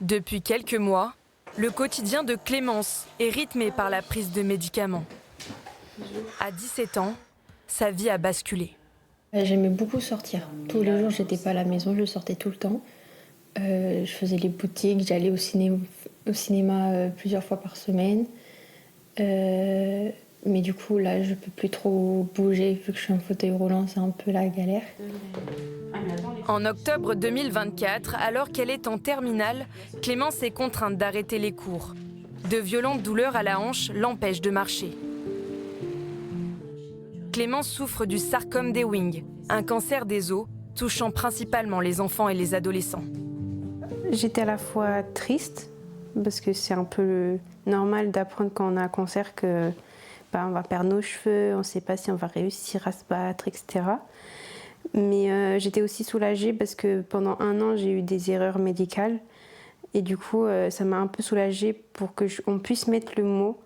Depuis quelques mois, le quotidien de Clémence est rythmé par la prise de médicaments. À 17 ans, sa vie a basculé. J'aimais beaucoup sortir. Tous les jours, j'étais pas à la maison, je sortais tout le temps. Je faisais les boutiques, j'allais au cinéma plusieurs fois par semaine. Mais du coup, là, je peux plus trop bouger vu que je suis en fauteuil roulant, c'est un peu la galère. En octobre 2024, alors qu'elle est en terminale, Clémence est contrainte d'arrêter les cours. De violentes douleurs à la hanche l'empêchent de marcher. Clémence souffre du sarcome d'Ewing, un cancer des os touchant principalement les enfants et les adolescents. J'étais à la fois triste, parce que c'est un peu normal d'apprendre quand on a un cancer que on va perdre nos cheveux, on ne sait pas si on va réussir à se battre, etc. Mais j'étais aussi soulagée parce que pendant 1 an, j'ai eu des erreurs médicales. Et du coup, ça m'a un peu soulagée pour qu'on puisse mettre le mot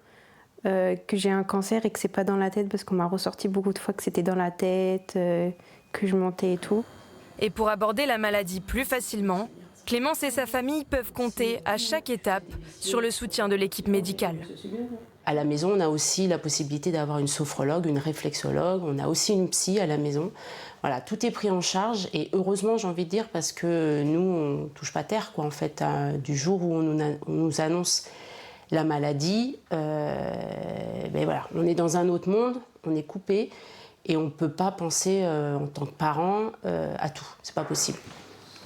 que j'ai un cancer et que c'est pas dans la tête, parce qu'on m'a ressorti beaucoup de fois que c'était dans la tête, que je mentais et tout. Et pour aborder la maladie plus facilement, Clémence et sa famille peuvent compter à chaque étape sur le soutien de l'équipe médicale. À la maison, on a aussi la possibilité d'avoir une sophrologue, une réflexologue, on a aussi une psy à la maison. Voilà, tout est pris en charge et heureusement, j'ai envie de dire, parce que nous, on ne touche pas terre, quoi, en fait, du jour où on nous annonce la maladie, voilà, on est dans un autre monde, on est coupé et on ne peut pas penser en tant que parent à tout, c'est pas possible.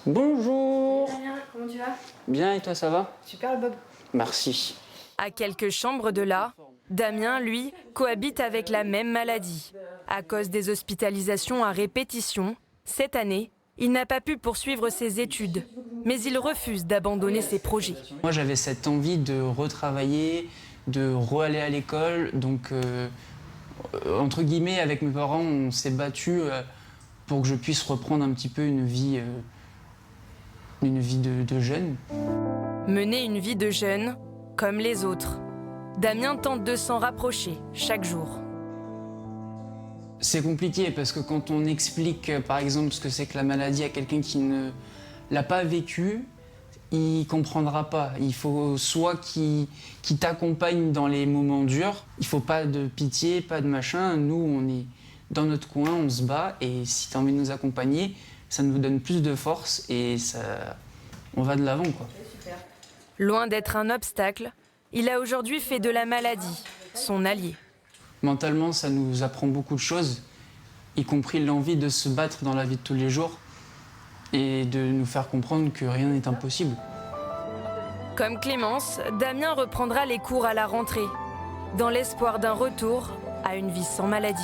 Bonjour. Damien, comment tu vas? Bien, et toi, ça va? Super, Bob. Merci. À quelques chambres de là, Damien, lui, cohabite avec la même maladie. À cause des hospitalisations à répétition, cette année, il n'a pas pu poursuivre ses études, mais il refuse d'abandonner ses projets. Moi, j'avais cette envie de retravailler, de re-aller à l'école. Donc, entre guillemets, avec mes parents, on s'est battus pour que je puisse reprendre un petit peu une vie de jeune. Mener une vie de jeune, comme les autres. Damien tente de s'en rapprocher chaque jour. C'est compliqué parce que quand on explique, par exemple, ce que c'est que la maladie à quelqu'un qui ne l'a pas vécu, il comprendra pas. Il faut soit qu'il t'accompagne dans les moments durs. Il faut pas de pitié, pas de machin. Nous, on est dans notre coin, on se bat. Et si tu as envie de nous accompagner, ça nous donne plus de force et on va de l'avant, quoi. Loin d'être un obstacle, il a aujourd'hui fait de la maladie son allié. Mentalement, ça nous apprend beaucoup de choses, y compris l'envie de se battre dans la vie de tous les jours et de nous faire comprendre que rien n'est impossible. Comme Clémence, Damien reprendra les cours à la rentrée, dans l'espoir d'un retour à une vie sans maladie.